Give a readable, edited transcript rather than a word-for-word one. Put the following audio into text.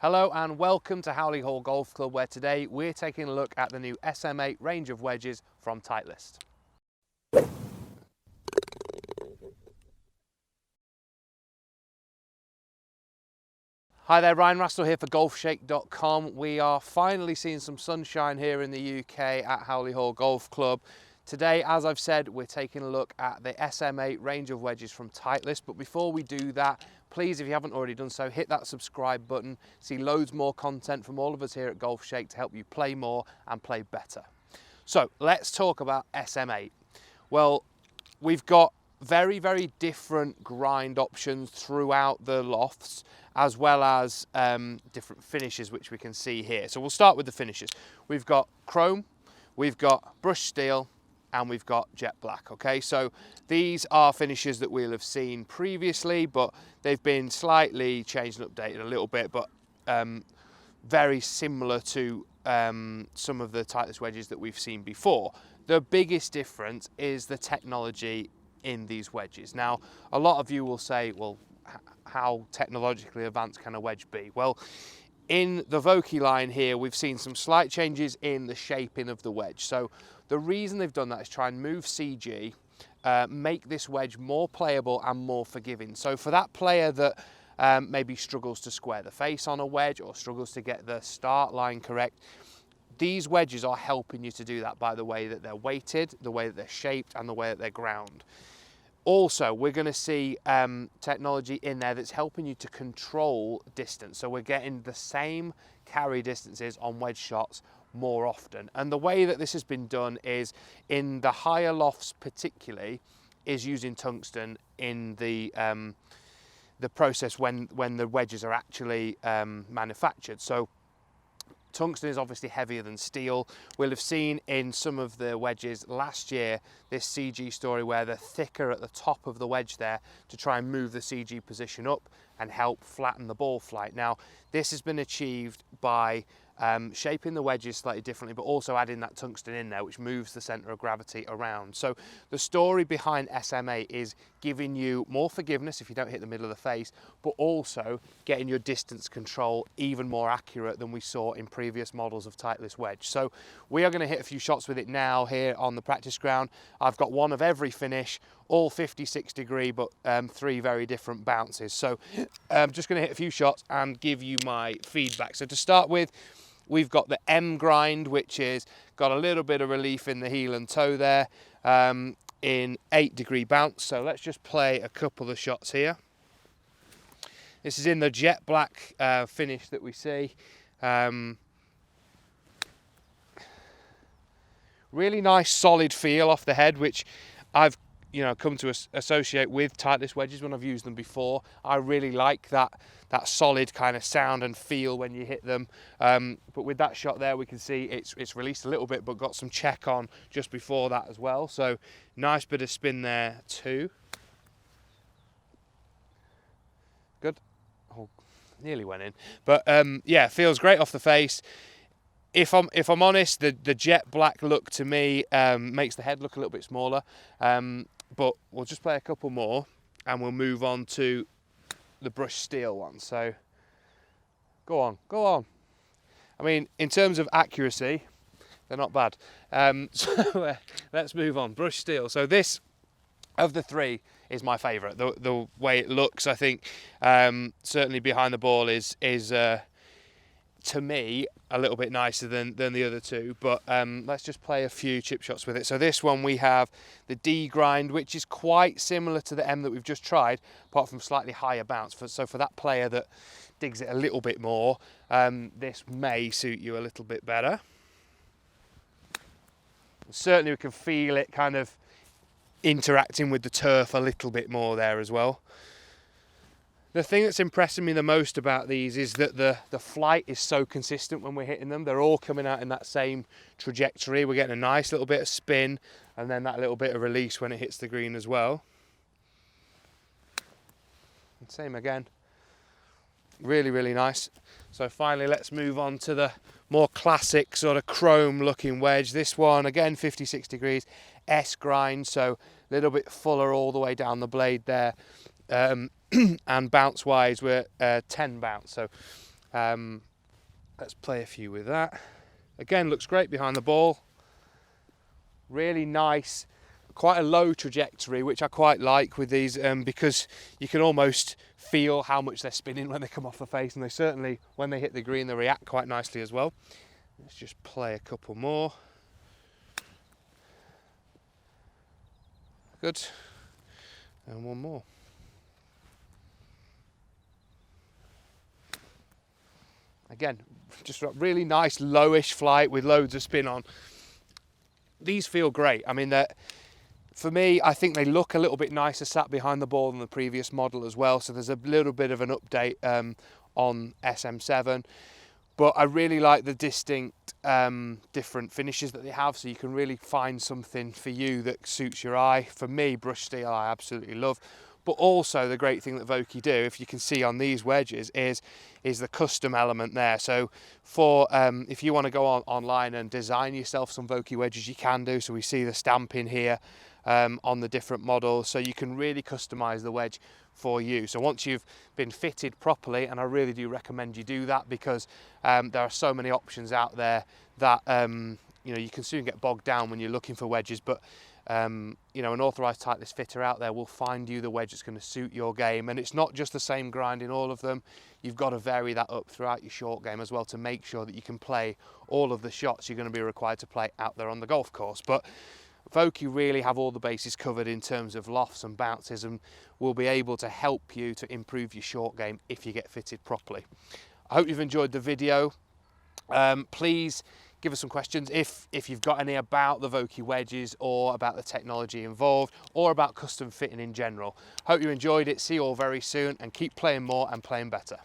Hello and welcome to Howley Hall Golf Club, where today we're taking a look at the new SM8 range of wedges from Titleist. Hi there, Ryan Rastell here for Golfshake.com. We are finally seeing some sunshine here in the UK at Howley Hall Golf Club. Today, as I've said, we're taking a look at the SM8 range of wedges from Titleist. But before we do that, please, if you haven't already done so, hit that subscribe button. See loads more content from all of us here at Golfshake to help you play more and play better. So let's talk about SM8. Well, we've got very different grind options throughout the lofts, as well as different finishes, which we can see here. So we'll start with the finishes. We've got chrome, we've got brushed steel, and we've got jet black. Okay, so these are finishes that we'll have seen previously, but they've been slightly changed and updated a little bit, but very similar to some of the Titleist wedges that we've seen before. The biggest difference is the technology in these wedges. Now, a lot of you will say, well, how technologically advanced can a wedge be? Well, in the Vokey line here, we've seen some slight changes in the shaping of the wedge. So the reason they've done that is try and move CG, make this wedge more playable and more forgiving. So for that player that maybe struggles to square the face on a wedge or struggles to get the start line correct, these wedges are helping you to do that by the way that they're weighted, the way that they're shaped, and the way that they're ground. Also, we're going to see technology in there that's helping you to control distance. So we're getting the same carry distances on wedge shots more often. And the way that this has been done is, in the higher lofts particularly, is using tungsten in the process when the wedges are actually manufactured. So tungsten is obviously heavier than steel. We'll have seen in some of the wedges last year this CG story where they're thicker at the top of the wedge there to try and move the CG position up and help flatten the ball flight. Now, this has been achieved by shaping the wedges slightly differently, but also adding that tungsten in there, which moves the center of gravity around. So the story behind SM8 is giving you more forgiveness if you don't hit the middle of the face, but also getting your distance control even more accurate than we saw in previous models of Titleist wedge. So we are going to hit a few shots with it now here on the practice ground. I've got one of every finish, all 56 degree, but 3 very different bounces. So I'm just going to hit a few shots and give you my feedback. So to start with, we've got the M grind, which is got a little bit of relief in the heel and toe there, in 8 degree bounce. So let's just play a couple of shots here. This is in the jet black finish that we see. Really nice solid feel off the head, which I've come to associate with Titleist wedges when I've used them before. I really like that solid kind of sound and feel when you hit them. But with that shot there, we can see it's released a little bit, but got some check on just before that as well. So nice bit of spin there too. Good. Oh, nearly went in. But yeah, feels great off the face. If I'm honest, the jet black look to me makes the head look a little bit smaller. But we'll just play a couple more and we'll move on to the brushed steel one. So go on. I mean, in terms of accuracy, they're not bad. So let's move on. Brushed steel. So this, of the 3, is my favourite. The way it looks, I think, certainly behind the ball is to me a little bit nicer than the other 2, but let's just play a few chip shots with it. So this one, we have the D grind, which is quite similar to the M that we've just tried, apart from slightly higher bounce. So for that player that digs it a little bit more, this may suit you a little bit better. Certainly we can feel it kind of interacting with the turf a little bit more there as well. The thing that's impressing me the most about these is that the flight is so consistent when we're hitting them. They're all coming out in that same trajectory. We're getting a nice little bit of spin and then that little bit of release when it hits the green as well. And same again. Really nice. So finally, let's move on to the more classic sort of chrome looking wedge. This one, again, 56 degrees, S grind, so a little bit fuller all the way down the blade there. And bounce wise, we're 10 bounce, so Let's play a few with that. Again, looks great behind the ball. Really nice, quite a low trajectory, which I quite like with these, because you can almost feel how much they're spinning when they come off the face, and they certainly, when they hit the green, they react quite nicely as well. Let's just play a couple more. Good. And one more. Again, just a really nice lowish flight with loads of spin on. These feel great. I mean, for me, I think they look a little bit nicer sat behind the ball than the previous model as well. So there's a little bit of an update on SM7. But I really like the distinct different finishes that they have, so you can really find something for you that suits your eye. For me, brush steel I absolutely love. But also the great thing that Vokey do, if you can see on these wedges, is the custom element there. So for if you want to go online and design yourself some Vokey wedges, you can do. So we see the stamping here on the different models, so you can really customize the wedge for you. So once you've been fitted properly, and I really do recommend you do that, because there are so many options out there that you know, you can soon get bogged down when you're looking for wedges, but you know, an authorised Titleist fitter out there will find you the wedge that's going to suit your game. And it's not just the same grind in all of them. You've got to vary that up throughout your short game as well, to make sure that you can play all of the shots you're going to be required to play out there on the golf course. But Vokey really have all the bases covered in terms of lofts and bounces, and will be able to help you to improve your short game if you get fitted properly. I hope you've enjoyed the video. Please give us some questions if you've got any about the Vokey wedges, or about the technology involved, or about custom fitting in general. Hope you enjoyed it. See you all very soon, and keep playing more and playing better.